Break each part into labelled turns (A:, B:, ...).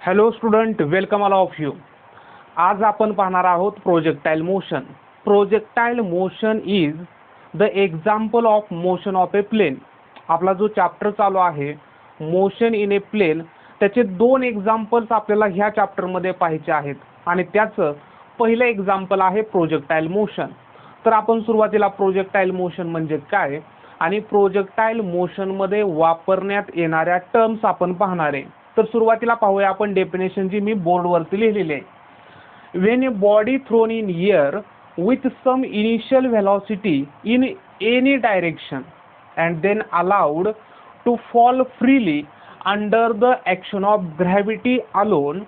A: Hello student, welcome all of you. आज आपण पाहणार आहोत projectile motion. Projectile motion is the example of motion of a plane. आपला जो चॅप्टर चालू आहे मोशन इन ए प्लेन, त्याचे दोन एक्झाम्पल्स आपल्याला ह्या चॅप्टरमध्ये पाहायचे आहेत आणि त्याचं पहिलं एक्झाम्पल आहे प्रोजेक्टाइल मोशन. तर आपण सुरुवातीला प्रोजेक्टाइल मोशन म्हणजे काय आणि प्रोजेक्टाइल मोशनमध्ये वापरण्यात येणाऱ्या टर्म्स आपण पाहणार आहे. तर सुरुवातीला पाहूया आपण डेफिनेशन जी मी बोर्डवरती लिहिलेली आहे. When a body thrown in air with some initial velocity in any direction and then allowed to fall freely under the action of gravity alone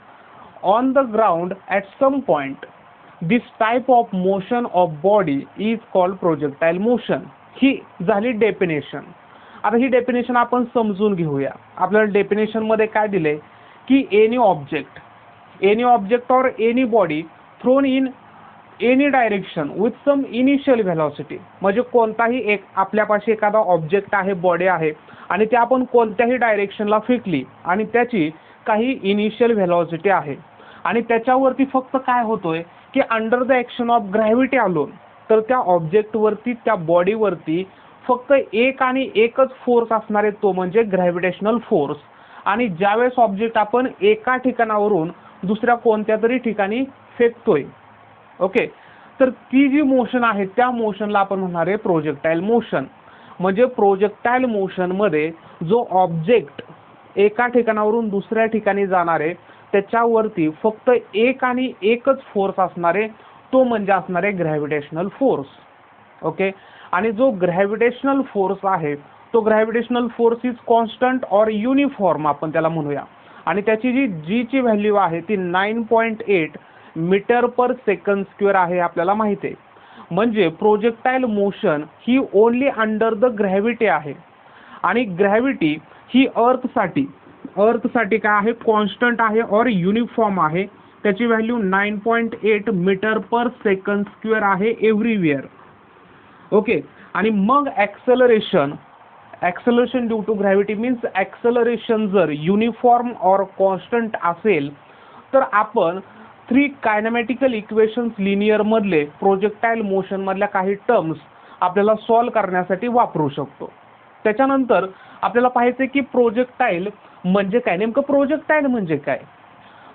A: on the ground at some point, this type of motion of body is called projectile motion. ही झाली definition. आता ही definition आपण समजून घेऊया. आपल्याला definition मध्ये काय दिले की any object or any body thrown in any direction with some initial velocity. म्हणजे कोणताही एक आपल्यापाशी एखादा ऑब्जेक्ट आहे, बॉडी आहे आणि ते आपण कोणत्याही डायरेक्शनला फेकली आणि त्याची काही इनिशियल व्हेलॉसिटी आहे आणि त्याच्यावरती फक्त काय होतोय की under the action of gravity alone, तर त्या ऑब्जेक्टवरती, त्या बॉडीवरती फक्त एक आणि एकच फोर्स असणार आहे, तो म्हणजे ग्रॅव्हिटेशनल फोर्स. आणि ज्यावेळेस ऑब्जेक्ट आपण एका ठिकाणावरून दुसऱ्या कोणत्या तरी ठिकाणी फेकतोय, ओके, तर ती जी मोशन आहे त्या मोशनला आपण म्हणणार आहे प्रोजेक्टाइल मोशन. म्हणजे प्रोजेक्टाइल मोशनमध्ये जो ऑब्जेक्ट एका ठिकाणावरून दुसऱ्या ठिकाणी जाणार आहे त्याच्यावरती फक्त एक आणि एकच फोर्स असणार आहे, तो म्हणजे असणार आहे ग्रॅव्हिटेशनल फोर्स. ओके, आणि जो ग्रॅव्हिटेशनल फोर्स आहे तो ग्रॅव्हिटेशनल फोर्स इज कॉन्स्टंट और युनिफॉर्म आपण त्याला म्हणूया. आणि त्याची जी ची व्हॅल्यू आहे ती 9.8 मीटर पर सेकंड स्क्वेअर आहे आपल्याला माहिती आहे. म्हणजे projectile motion he only under the gravity आहे आणि ग्रॅव्हिटी ही अर्थसाठी काय आहे, कॉन्स्टंट आहे और युनिफॉर्म आहे. त्याची value 9.8 metre per second square आहे एव्हरीवेअर. ओके, आणि मग acceleration due to gravity means acceleration जर युनिफॉर्म और कॉन्स्टंट असेल तर आपण 3 कायनेमॅटिकल इक्वेशन्स लिनियर मधले प्रोजेक्टाइल मोशन मधल्या काही टर्म्स आपल्याला सॉल्व करण्यासाठी वापरू शकतो. त्याच्यानंतर आपल्याला पाहायचे की प्रोजेक्टाइल म्हणजे काय, नेमकं प्रोजेक्टाइल म्हणजे काय.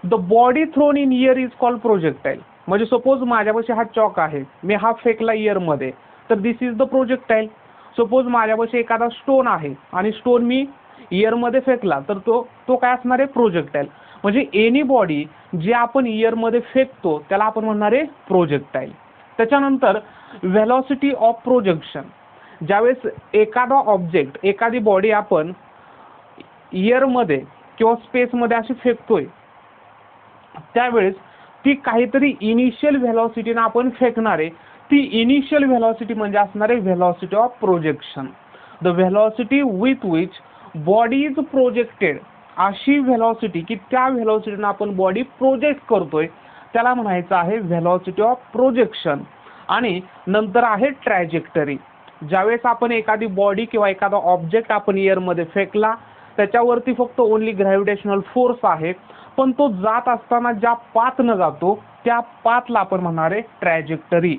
A: The body thrown in air is called projectile. म्हणजे सपोज माझ्यापाशी हा चॉक आहे, मी हा फेकला एअर मध्ये, तर दिस इज द प्रोजेक्टाइल. सपोज माझ्यापाशी एखादा स्टोन आहे आणि स्टोन मी एअर मध्ये फेकला तर तो काय असणार आहे, प्रोजेक्टाइल. म्हणजे एनी बॉडी जे आपण एअर मध्ये फेकतो त्याला आपण म्हणणार आहे प्रोजेक्टाइल. त्याच्यानंतर व्हेलॉसिटी ऑफ प्रोजेक्शन. ज्यावेळेस एखादा ऑब्जेक्ट, एखादी बॉडी आपण एअर मध्ये किंवा स्पेस मध्ये अशी फेकतोय त्यावेळेस ती काहीतरी इनिशियल व्हेलॉसिटीने आपण फेकणार आहे. ती इनिशियल व्हेलॉसिटी म्हणजे असणार आहे velocity of projection. The velocity with which body is projected. अशी व्हेलॉसिटी की त्या व्हेलॉसिटीने आपण बॉडी प्रोजेक्ट करतोय त्याला म्हणायचं आहे व्हेलॉसिटी ऑफ प्रोजेक्शन. आणि नंतर आहे ट्रॅजेक्टरी. ज्यावेळेस आपण एखादी बॉडी किंवा एखादा ऑब्जेक्ट आपण एअरमध्ये फेकला त्याच्यावरती फक्त ओनली ग्रॅव्हिटेशनल फोर्स आहे, पण तो जात असताना ज्या पाथनं जातो त्या पाथला आपण म्हणणार आहे trajectory.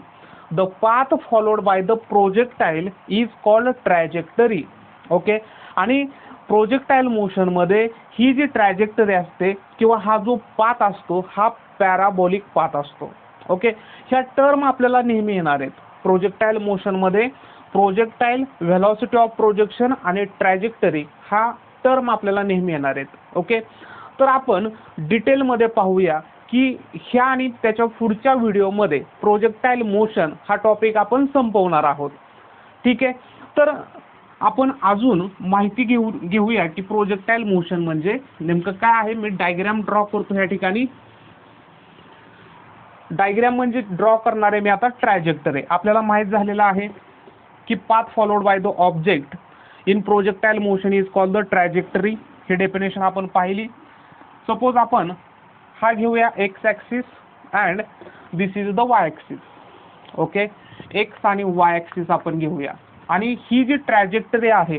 A: The path followed by the projectile is called trajectory. Okay, आणि प्रोजेक्टाइल मोशन मध्ये ही जी ट्रॅजेक्टरी असते किंवा हा जो पाथ असतो हा पॅराबोलिक पाथ असतो. ओके, ह्या टर्म आपल्याला नेहमी येणार आहेत प्रोजेक्टाइल मोशन मध्ये. प्रोजेक्टाइल, व्हेलॉसिटी ऑफ प्रोजेक्शन आणि ट्रॅजेक्टरी हा टर्म आपल्याला नेहमी येणार आहेत. ओके, तर आपण डिटेलमध्ये पाहूया की ह्या आणि त्याच्या पुढच्या व्हिडिओमध्ये प्रोजेक्टाइल मोशन हा टॉपिक आपण संपवणार आहोत. ठीक आहे, तर आपण अजून माहिती घेऊया की प्रोजेक्टाइल मोशन म्हणजे नेमकं काय आहे. मी डायग्राम ड्रॉ करतो या ठिकाणी. डायग्राम म्हणजे ड्रॉ करणार आहे मी आता ट्रॅजेक्टरी. आपल्याला माहित झालेलं आहे की path followed by the object in projectile motion is called the trajectory. He definition आपण पाहिली. सपोज आपण हा घेऊया x axis and this is the Y axis. Okay, x आणि वाय ॲक्सिस आपण घेऊया आणि ही जी ट्रॅजेक्टरी आहे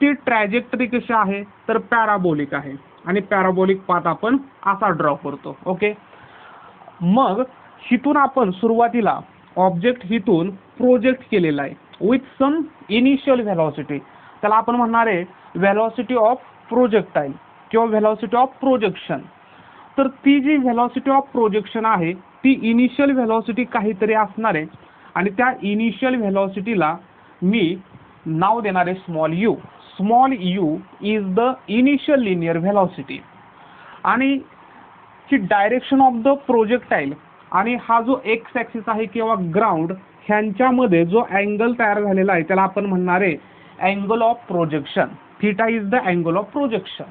A: ती ट्रॅजेक्टरी कशी आहे तर पॅराबोलिक आहे. आणि पॅराबोलिक पाथ आपण असा ड्रॉ करतो. ओके, मग हिथून आपण सुरुवातीला ऑब्जेक्ट हिथून प्रोजेक्ट केलेला आहे विथ सम इनिशियल व्हेलॉसिटी. त्याला आपण म्हणणार आहे व्हेलॉसिटी ऑफ प्रोजेक्टाईल किंवा व्हेलॉसिटी ऑफ प्रोजेक्शन. तर ती जी व्हेलॉसिटी ऑफ प्रोजेक्शन आहे ती इनिशियल व्हेलॉसिटी काहीतरी असणार आहे आणि त्या इनिशियल व्हेलॉसिटीला मी नाव देणार आहे small you. Small you is the initial linear velocity. आणि ची डायरेक्शन ऑफ द प्रोजेक्टाईल आणि हा जो एक्स ॲक्सिस आहे किंवा ग्राउंड ह्यांच्यामध्ये जो अँगल तयार झालेला आहे त्याला आपण म्हणणार आहे angle of projection. Theta is the angle of projection.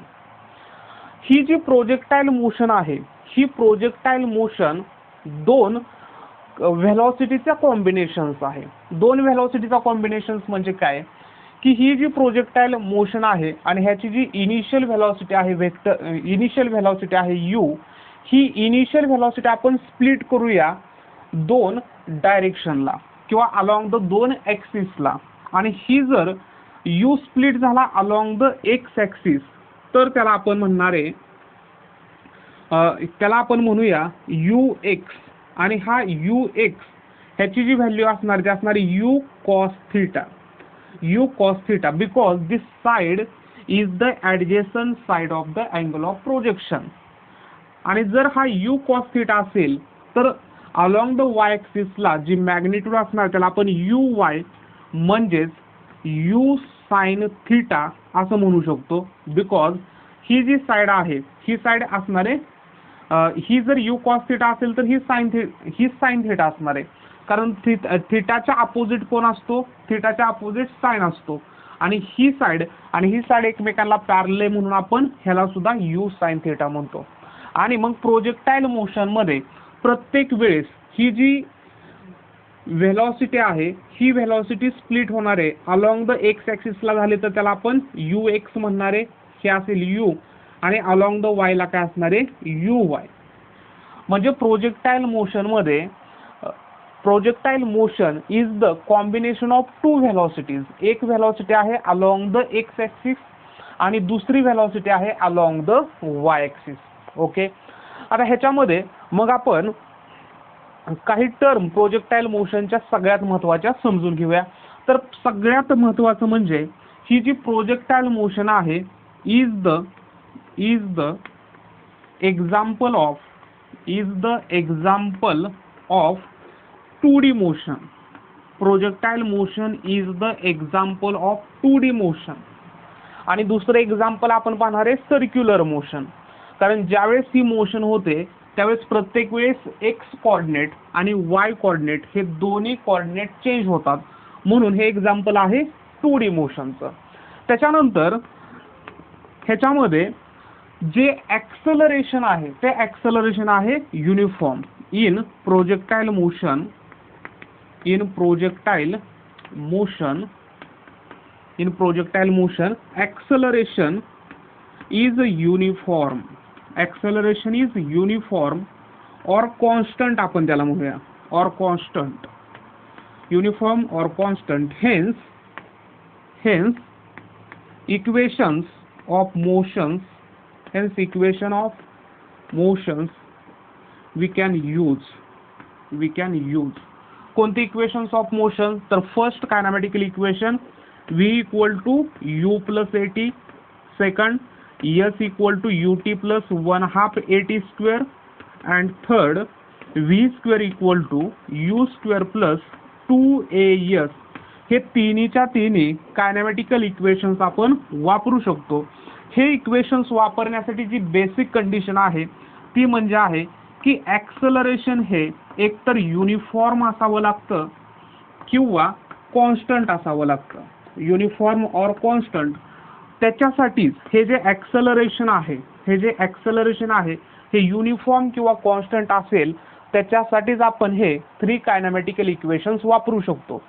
A: ही जी प्रोजेक्टाईल मोशन आहे ही प्रोजेक्टाईल मोशन दोन व्हेलॉसिटीच्या कॉम्बिनेशन्स आहे. दोन व्हेलॉसिटीचा कॉम्बिनेशन्स म्हणजे काय की ही जी प्रोजेक्टाईल मोशन आहे आणि ह्याची जी इनिशियल व्हेलॉसिटी आहे इनिशियल व्हेलॉसिटी आहे यू, ही इनिशियल व्हेलॉसिटी आपण स्प्लिट करूया दोन डायरेक्शनला किंवा अलॉंग द दोन ॲक्सिसला. आणि ही जर यू स्प्लिट झाला अलॉंग द एक्स ॲक्सिस तर त्याला आपण म्हणणार आहे त्याला आपण म्हणूया यू एक्स. आणि हा यू एक्स ह्याची जी व्हॅल्यू असणार ती असणार U cos theta. U cos theta because this side is the adjacent side of the angle of projection. आणि जर हा यू कॉस थिटा असेल तर अलॉंग द वाय ॲक्सिसला जी मॅग्निट्यूड असणार त्याला आपण यू वाय म्हणजेच यू साइन थिटा असं म्हणू शकतो. बिकॉज ही जी साइड आहे ही साइड असणार आहे ही जर यू कॉस थिटा असेल तर ही साइन थिटा असणार आहे. कारण थिटाच्या अपोजिट कोण असतो, थिटाच्या अपोजिट साइन असतो. आणि ही साइड एकमेकांना पॅरलल म्हणून आपण ह्याला सुद्धा यू साइन थिटा म्हणतो. आणि मग प्रोजेक्टाईल मोशनमध्ये प्रत्येक वेळेस ही जी व्हेलॉसिटी आहे ही व्हेलॉसिटी स्प्लिट होणार आहे अलॉंग द एक्स ॲक्सिसला झाले तर त्याला आपण यू एक्स म्हणणार आहे, हे असेल यू. आणि अलॉंग द वायला काय असणार आहे यू वाय. म्हणजे projectile motion is the combination of two velocities. एक व्हेलॉसिटी आहे अलॉंग द एक्स ॲक्सिस आणि दुसरी व्हेलॉसिटी आहे along the Y axis. Okay, आता ह्याच्यामध्ये मग आपण काही टर्म प्रोजेक्टाईल मोशनच्या सगळ्यात महत्त्वाच्या समजून घेऊया. तर सगळ्यात महत्त्वाचं म्हणजे ही जी प्रोजेक्टाईल मोशन आहे is the example of 2D motion. Projectile motion is the example of 2D motion. आणि दुसरं एक्झाम्पल आपण पाहणार आहे सर्क्युलर मोशन. कारण ज्यावेळेस ही मोशन होते त्यावेळेस प्रत्येक वेळेस एक्स कोऑर्डिनेट आणि वाय कोऑर्डिनेट हे दोन्ही कोऑर्डिनेट चेंज होतात. म्हणून हे एक्झाम्पल आहे 2D मोशनचं. त्याच्यानंतर ह्याच्यामध्ये जे ॲक्सलरेशन आहे ते ॲक्सलरेशन आहे uniform. In projectile motion acceleration is uniform. Acceleration is uniform और कॉन्स्टंट आपण त्याला म्हणूया, और कॉन्स्टंट, युनिफॉर्म और constant. Hence equation of motions we can use. कोणती इक्वेशन्स ऑफ मोशन तर first kinematical equation v equal to u plus at. Second s equal to ut plus 1/2 at square. And third v square equal to u square plus 2as. हे तिन्हीच्या तिन्ही कायनेमॅटिकल equations आपण वापरू शकतो. हे equations वापरण्यासाठी जी basic condition आहे ती म्हणजे आहे की ॲक्सलरेशन हे एकतर युनिफॉर्म असावं लागतं किंवा कॉन्स्टंट असावं लागतं. युनिफॉर्म और कॉन्स्टंट. त्याच्यासाठीच हे जे ॲक्सलरेशन आहे हे युनिफॉर्म किंवा कॉन्स्टंट असेल त्याच्यासाठीच आपण हे 3 कायनेमॅटिकल इक्वेशन्स वापरू शकतो.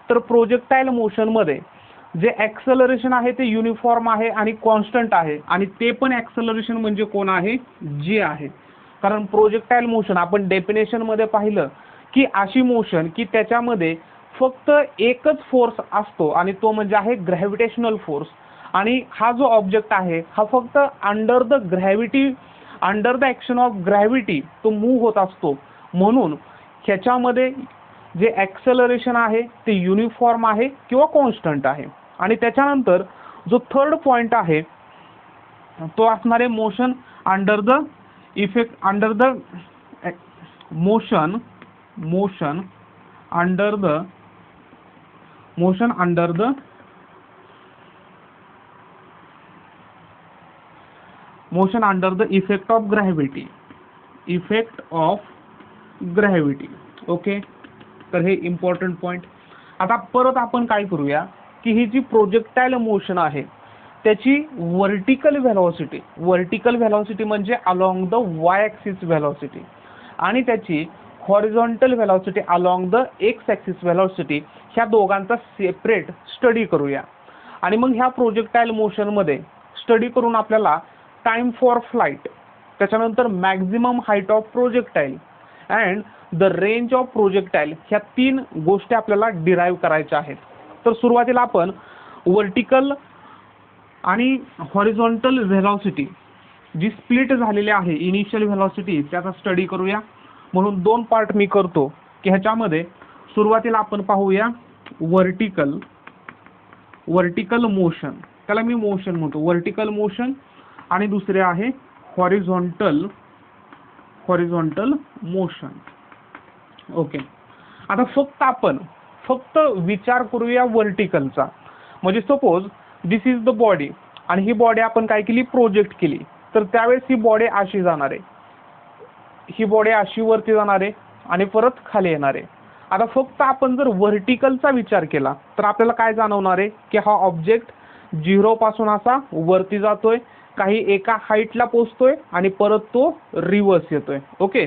A: तर प्रोजेक्टाईल मोशनमध्ये जे ॲक्सलरेशन आहे ते युनिफॉर्म आहे आणि कॉन्स्टंट आहे. आणि ते पण ॲक्सलरेशन म्हणजे कोण आहे जी आहे. कारण प्रोजेक्टाईल मोशन आपण डेफिनेशनमध्ये पाहिलं की अशी मोशन की त्याच्यामध्ये फक्त एकच फोर्स असतो आणि तो म्हणजे आहे ग्रॅव्हिटेशनल फोर्स. आणि हा जो ऑब्जेक्ट आहे हा फक्त under the action of gravity तो मूव्ह होत असतो, म्हणून ह्याच्यामध्ये जे ॲक्सेलरेशन आहे ते युनिफॉर्म आहे किंवा कॉन्स्टंट आहे. आणि त्याच्यानंतर जो थर्ड पॉइंट आहे तो असणार आहे motion under the effect of gravity. Okay, तर हे इम्पॉर्टंट पॉइंट. आता परत आपण काय करूया की ही जी प्रोजेक्टाइल मोशन आहे त्याची वर्टिकल व्हेलॉसिटी म्हणजे along the Y axis velocity आणि त्याची horizontal velocity along the X axis velocity, ह्या दोघांचा सेपरेट स्टडी करूया. आणि मग ह्या प्रोजेक्टाइल मोशनमध्ये स्टडी करून आपल्याला टाइम फॉर फ्लाइट, त्याच्यानंतर maximum height of projectile and the range of projectile, ह्या 3 गोष्टी आपल्याला डिराईव्ह करायच्या आहेत. तर सुरुवातीला आपण वर्टिकल आणि हॉरिझॉन्टल व्हेलॉसिटी जी स्प्लिट झालेली आहे इनिशियल व्हेलॉसिटी त्याचा स्टडी करूया. म्हणून 2 पार्ट मी करतो की ह्याच्यामध्ये सुरुवातीला आपण पाहूया वर्टिकल मोशन, त्याला मी मोशन म्हणतो, वर्टिकल मोशन, आणि दुसरे आहे हॉरिझॉन्टल मोशन. ओके, आता आपण फक्त विचार करूया वर्टिकलचा. म्हणजे suppose this is the body आणि ही बॉडी आपण काय केली, प्रोजेक्ट केली, तर त्यावेळेस ही बॉडी अशी जाणार आहे, ही बॉडी अशी वरती जाणार आहे आणि परत खाली येणार आहे. आता फक्त आपण जर व्हर्टिकलचा विचार केला तर आपल्याला काय जाणवणार आहे की हा ऑब्जेक्ट 0 पासून असा वरती जातोय, काही एका हाईटला पोहोचतोय आणि परत तो रिव्हर्स येतोय. ओके,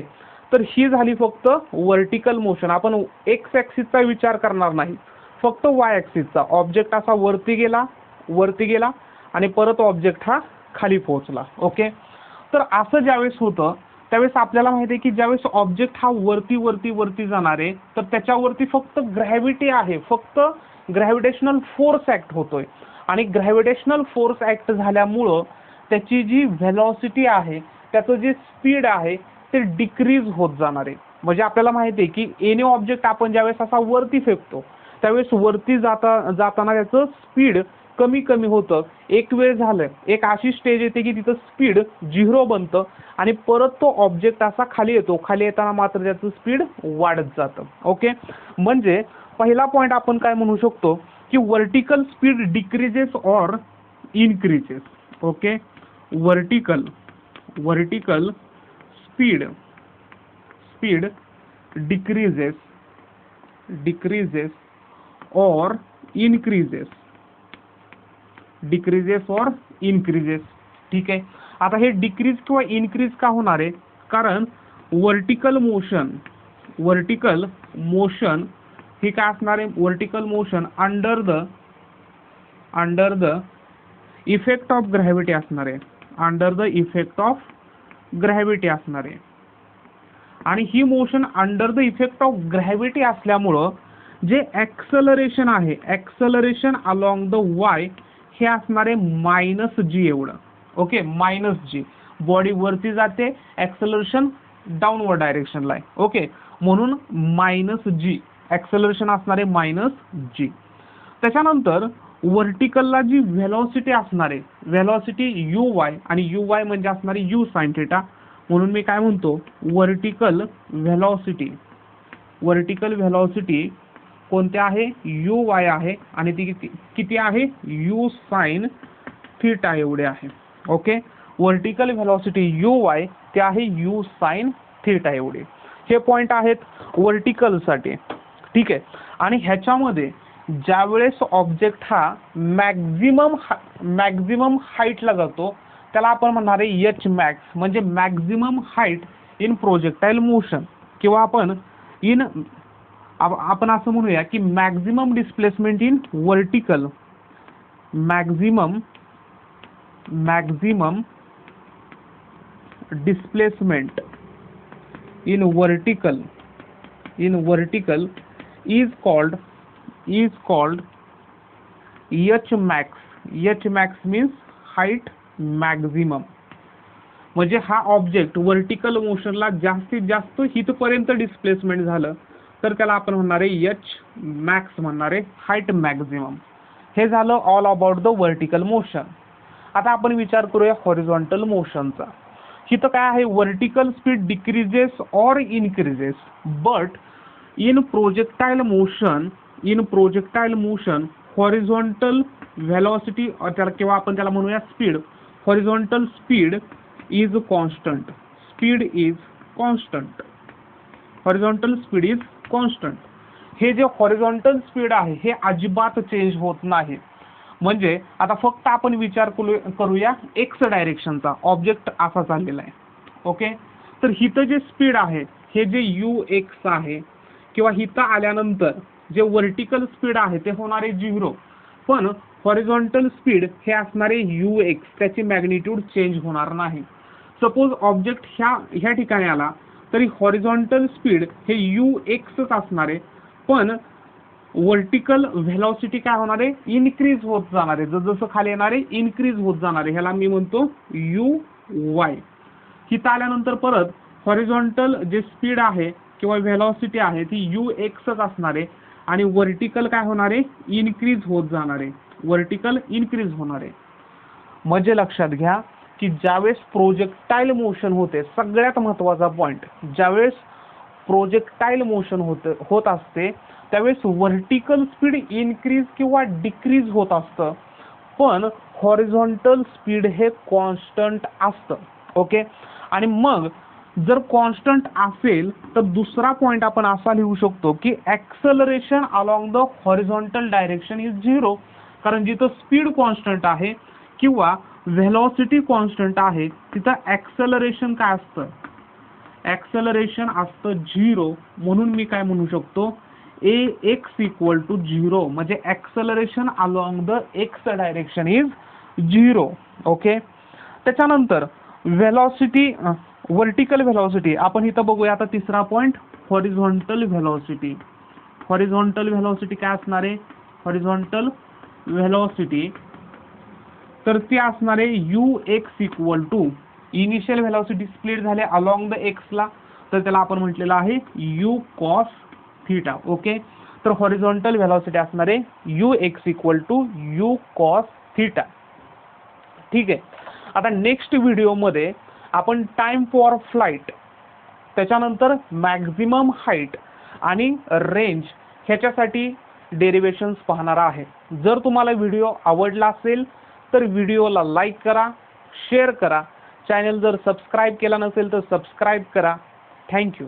A: तर ही झाली फक्त व्हर्टिकल मोशन. आपण एक्स ॲक्सिसचा विचार करणार नाही, फक्त वाय ॲक्सिसचा. ऑब्जेक्ट असा वरती गेला आणि परत ऑब्जेक्ट हा खाली पोहोचला. ओके, तर असं ज्यावेळेस होतं त्यावेळेस आपल्याला माहिती आहे की ज्यावेळेस ऑब्जेक्ट हा वरती जाणार आहे तर त्याच्यावरती फक्त ग्रॅव्हिटी आहे, फक्त ग्रॅव्हिटेशनल फोर्स ॲक्ट होतोय. आणि ग्रॅव्हिटेशनल फोर्स ॲक्ट झाल्यामुळं त्याची जी व्हेलॉसिटी आहे, त्याचं जे स्पीड आहे ते डिक्रीज होत जाणार आहे. म्हणजे आपल्याला माहिती आहे की एनी ऑब्जेक्ट आपण ज्यावेळेस असा वरती फेकतो त्यावेळेस वरती जाताना त्याचं स्पीड कमी होतं. एक वेळ झालं, एक अशी स्टेज येते की तिथं स्पीड 0 बनतं आणि परत तो ऑब्जेक्ट असा खाली येतो, खाली येताना मात्र त्याचं स्पीड वाढत जातं. ओके, म्हणजे पहिला पॉईंट आपण काय म्हणू शकतो की vertical speed decreases or increases. Okay, vertical speed decreases or increases. ठीक आहे. आता हे डिक्रीज किंवा इनक्रीज का होणार आहे, कारण वर्टिकल मोशन हे काय असणार आहे, vertical motion under the effect of gravity असणार आहे, आणि ही motion under the effect of gravity असल्यामुळं जे ॲक्सलरेशन आहे, ॲक्सलरेशन अलॉंग द वाय हे असणार आहे -g एवढं. ओके, -g, बॉडी वरती जाते, ॲक्सलरेशन डाऊनवर्ड डायरेक्शनला आहे. ओके, म्हणून -g ॲक्सलरेशन असणार आहे -g. त्याच्यानंतर वर्टिकलला जी व्हेलॉसिटी असणार आहे, व्हेलॉसिटी uy, आणि uy म्हणजे असणार आहे u sin थिटा. म्हणून मी काय म्हणतो, वर्टिकल व्हेलॉसिटी कोणत्या आहे, uy आहे, आणि ती किती आहे, u sin थिटा एवढे आहे. ओके, वर्टिकल व्हेलॉसिटी uy ते आहे u sin थिटा एवढे. हे पॉइंट आहेत वर्टिकलसाठी. ठीक आहे, आणि ह्याच्यामध्ये ज्यावेळेस ऑब्जेक्ट हा मॅक्झिमम हाईटला जातो त्याला आपण म्हणणार आहे एच मॅक्स, म्हणजे maximum height in projectile motion, किंवा आपण असं म्हणूया की maximum displacement in vertical, maximum displacement in vertical is called H max, H max means height maximum. म्हणजे हा ऑब्जेक्ट वर्टिकल मोशनला जास्तीत जास्त हितपर्यंत डिस्प्लेसमेंट झालं तर त्याला आपण म्हणणार आहे एच मॅक्स म्हणणार आहे, हाईट मॅक्झिमम. हे झालं all about the vertical motion. आता आपण विचार करूया हॉरिझॉन्टल मोशनचा. हिथं काय आहे, vertical speed decreases or increases, but in projectile motion horizontal velocity किंवा आपण त्याला म्हणूया speed, horizontal speed is constant. Horizontal speed is constant. हे जे हॉरिझॉन्टल स्पीड आहे हे अजिबात चेंज होत नाही. म्हणजे आता फक्त आपण विचार करूया एक्स डायरेक्शनचा. ऑब्जेक्ट असा चाललेला आहे, ओके. तर हिथं जे स्पीड आहे हे जे यू एक्स आहे किंवा हिथं आल्यानंतर जे वर्टिकल स्पीड आहे ते होणार आहे 0, पण हॉरिझॉन्टल स्पीड हे असणार आहे यू एक्स, त्याची मॅग्निट्यूड चेंज होणार नाही. सपोज ऑब्जेक्ट ह्या ठिकाणी आला तरी हॉरिझॉन्टल स्पीड हे यू एक्सच असणार आहे, पण वर्टिकल व्हेलॉसिटी काय होणार आहे, इनक्रीज होत जाणार आहे. जसं खाली येणार आहे इनक्रीज होत जाणार आहे. ह्याला मी म्हणतो यू वाय. हिथं आल्यानंतर परत हॉरिझॉन्टल जे स्पीड आहे किंवा व्हेलॉसिटी आहे ती यू एक्सच असणार आहे आणि वर्टिकल काय होणार आहे, इनक्रीज होत जाणार आहे. वर्टिकल इनक्रीज होणार आहे. म्हणजे लक्षात घ्या की ज्यावेळेस प्रोजेक्टाइल मोशन होते, सगळ्यात महत्त्वाचा पॉइंट, ज्यावेळेस प्रोजेक्टाइल मोशन होत असते त्यावेळेस वर्टिकल स्पीड इनक्रीज किंवा डिक्रीज होत असतं, पण हॉरिझॉन्टल स्पीड हे कॉन्स्टंट असतं, ओके. आणि मग जर कॉन्स्टंट असेल तर दुसरा पॉइंट आपण असा लिहू शकतो की acceleration along the horizontal direction is 0. कारण जिथं स्पीड कॉन्स्टंट आहे किंवा व्हेलॉसिटी कॉन्स्टंट आहे तिथं ॲक्सलरेशन काय असतं, ॲक्सलरेशन असतं 0. म्हणून मी काय म्हणू शकतो, Ax इक्वल टू 0. म्हणजे acceleration along the x direction is 0, okay. त्याच्यानंतर व्हेलॉसिटी, वर्टिकल व्हेलॉसिटी आपण इथं बघूया. आता तिसरा point, horizontal velocity. Horizontal velocity काय असणार आहे, हॉरिझॉन्टल व्हेलॉसिटी तर ती असणार आहे u x equal to, initial velocity split झाले अलॉंग द एक्सला तर त्याला आपण म्हटलेलं आहे यू कॉस थीटा, ओके. तर हॉरिझॉन्टल व्हेलॉसिटी असणार आहे u x equal to u cos theta. ठीक आहे. आता नेक्स्ट व्हिडिओमध्ये आपण टाइम फॉर फ्लाइट, त्याच्यानंतर मॅक्झिमम हाईट आणि रेंज ह्याच्यासाठी डेरिव्हेशन्स पाहणार आहे. जर तुम्हाला व्हिडिओ आवडला असेल तर व्हिडिओला लाईक करा, शेअर करा. चॅनल जर सबस्क्राईब केला नसेल तर सबस्क्राईब करा. थँक्यू.